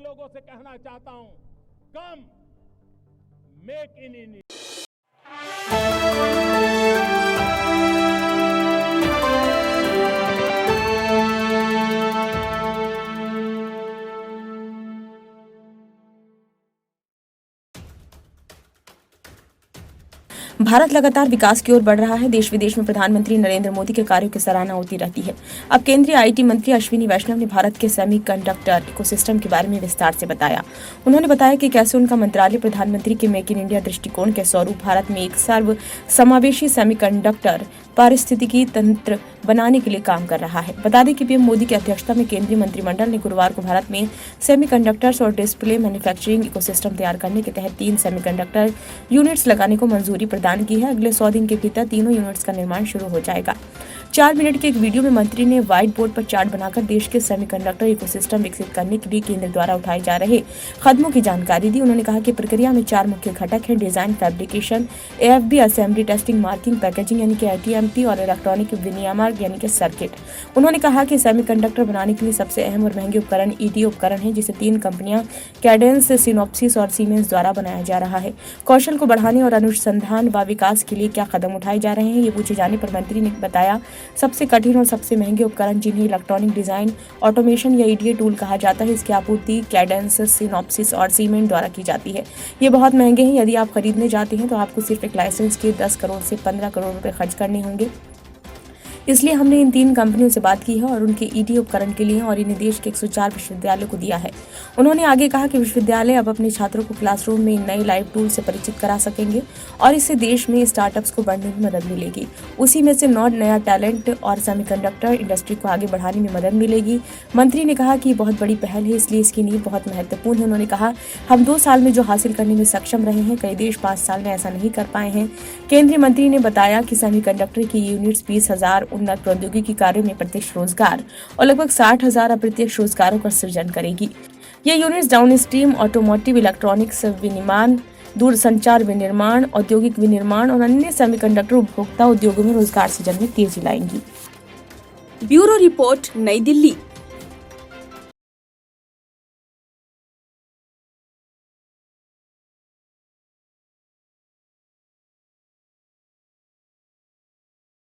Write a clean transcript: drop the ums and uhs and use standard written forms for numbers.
लोगों से कहना चाहता हूं, कम मेक इन इंडिया। भारत लगातार विकास की ओर बढ़ रहा है। देश विदेश में प्रधानमंत्री नरेंद्र मोदी के कार्यों की सराहना होती रहती है। अब केंद्रीय आईटी मंत्री अश्विनी वैष्णव ने भारत के सेमीकंडक्टर इकोसिस्टम के बारे में विस्तार से बताया। उन्होंने बताया कि कैसे उनका मंत्रालय प्रधानमंत्री के मेक इन इंडिया दृष्टिकोण के स्वरूप भारत में एक सर्व समावेशी सेमीकंडक्टर पारिस्थितिकी तंत्र बनाने के लिए काम कर रहा है। बता दें कि पीएम मोदी की अध्यक्षता में केंद्रीय मंत्रिमंडल ने गुरुवार को भारत में सेमीकंडक्टर्स और डिस्प्ले मैन्युफैक्चरिंग इकोसिस्टम तैयार करने के तहत 3 सेमीकंडक्टर यूनिट्स लगाने को मंजूरी प्रदान की है। अगले 100 दिन के भीतर तीनों यूनिट्स का निर्माण शुरू हो जाएगा। 4 मिनट के एक वीडियो में मंत्री ने व्हाइट बोर्ड पर चार्ट बनाकर देश के सेमीकंडक्टर इकोसिस्टम विकसित करने के लिए केंद्र द्वारा उठाए जा रहे कदमों की जानकारी दी। उन्होंने कहा कि प्रक्रिया में 4 मुख्य घटक हैं: design, fabrication, AFB, assembly, testing, marking, packaging यानी कि आईटीएमपी और इलेक्ट्रॉनिक विनियामक यानी कि सर्किट। उन्होंने कहा कि सेमीकंडक्टर बनाने के लिए सबसे अहम और महंगे उपकरण ईडी उपकरण है, जिसे 3 कंपनियां कैडेंस, सिनोप्सिस और सीमेंस द्वारा बनाया जा रहा है। कौशल को बढ़ाने और अनुसंधान व विकास के लिए क्या कदम उठाए जा रहे हैं, ये पूछे जाने पर मंत्री ने बताया, सबसे कठिन और सबसे महंगे उपकरण जिन्हें इलेक्ट्रॉनिक डिजाइन, ऑटोमेशन या ईडीए टूल कहा जाता है, इसकी आपूर्ति कैडेंस, सिनोप्सिस और सीमेंट द्वारा की जाती है। ये बहुत महंगे हैं। यदि आप खरीदने जाते हैं तो आपको सिर्फ एक लाइसेंस के 10 करोड़ से 15 करोड़ रुपए खर्च करने होंगे। इसलिए हमने इन 3 कंपनियों से बात की है और उनके ईडी उपकरण के लिए और इन्हें देश के 104 विश्वविद्यालयों को दिया है। उन्होंने आगे कहा कि विश्वविद्यालय अब अपने छात्रों को क्लासरूम में नए लाइव टूल से परिचित करा सकेंगे और इससे देश में स्टार्टअप्स को बढ़ने में मदद मिलेगी। उसी में से नया टैलेंट और सेमीकंडक्टर इंडस्ट्री को आगे बढ़ाने में मदद मिलेगी। मंत्री ने कहा कि ये बहुत बड़ी पहल है, इसलिए इसकी नींव बहुत महत्वपूर्ण है। उन्होंने कहा, हम 2 साल में जो हासिल करने में सक्षम रहे हैं, कई देश 5 साल में ऐसा नहीं कर पाए हैं। केंद्रीय मंत्री ने बताया कि सेमीकंडक्टर की यूनिट्स 20,000 उन्नत प्रौद्योगिकी कार्यों में प्रत्यक्ष रोजगार और लगभग 60,000 अप्रत्यक्ष रोजगारों का सृजन करेगी। ये यूनिट्स डाउनस्ट्रीम ऑटोमोटिव, इलेक्ट्रॉनिक्स विनिर्माण, दूरसंचार विनिर्माण, औद्योगिक विनिर्माण और अन्य सेमीकंडक्टर उपभोक्ता उद्योगों में रोजगार सृजन में तेजी लाएंगी। ब्यूरो रिपोर्ट, नई दिल्ली।